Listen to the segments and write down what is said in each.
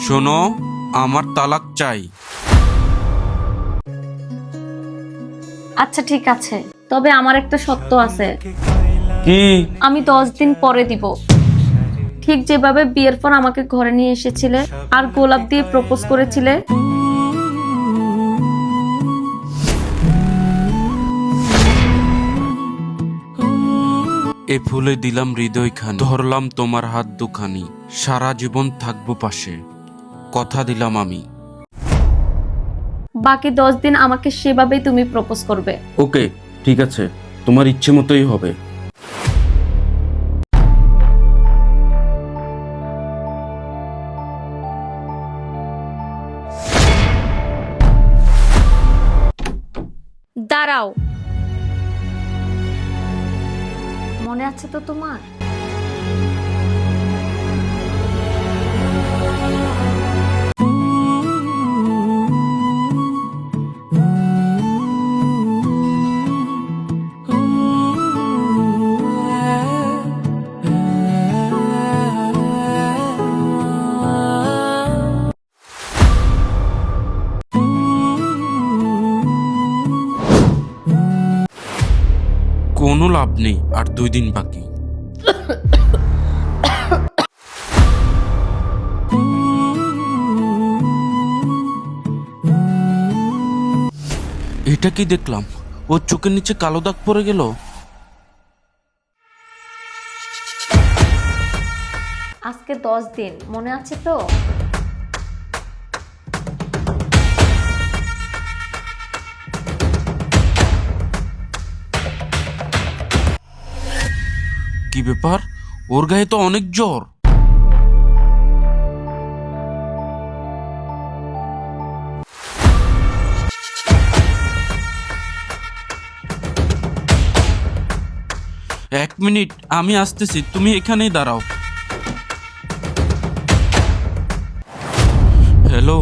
শোনো, আমার তালাক চাই। আচ্ছা ঠিক আছে, তবে আমার একটা শর্ত আছে। কি? আমি 10 দিন পরে দিব। ঠিক যেভাবে বিয়ের পর আমাকে ঘরে নিয়ে এসেছিলে আর গোলাপ দিয়ে প্রপোজ করেছিলে। এ ফুলে দিলাম হৃদয়খানি, ধরলাম তোমার হাত দুখানি, সারা জীবন থাকবো পাশে, কথা দিলাম আমি। বাকি 10 দিন আমাকে সেভাবেই তুমি প্রপোজ করবে। ওকে, ঠিক আছে, তোমার ইচ্ছে মতোই হবে। দাঁড়াও, মনে আছে তো তোমার? কোনো লাভ নেই, আর 2 দিন বাকি। এটা কি দেখলাম? ওর চোখের নিচে কালো দাগ পড়ে গেল। আজকে 10 দিন, মনে আছে তো? কি ব্যাপার? ওর গায়ে তো অনেক জ্বর। এক মিনিট, আমি আসতেছি, তুমি এখানেই দাঁড়াও। হ্যালো,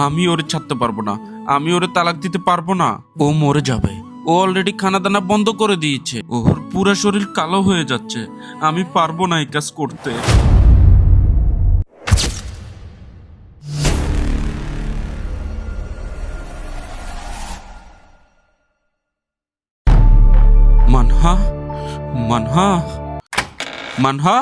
আমি ওরে ছাড়তে পারবো না, আমি ওরে তালাক দিতে পারবো না। ও মরে যাবে। ও অলরেডি খানা দানা বন্ধ করে দিয়েছে, ওর পুরো শরীর কালো হয়ে যাচ্ছে। আমি পারবো না এই কাজ করতে। মানহা, মানহা, মানহা।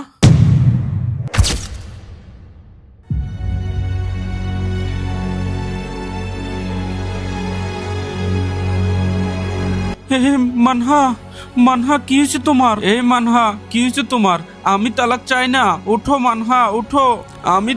মানহা, মানহা কি হয়েছে তোমার? মানহা কি হয়েছে তোমার? আমি তালাক চাই না, ওঠো মানহা, ওঠো। আমি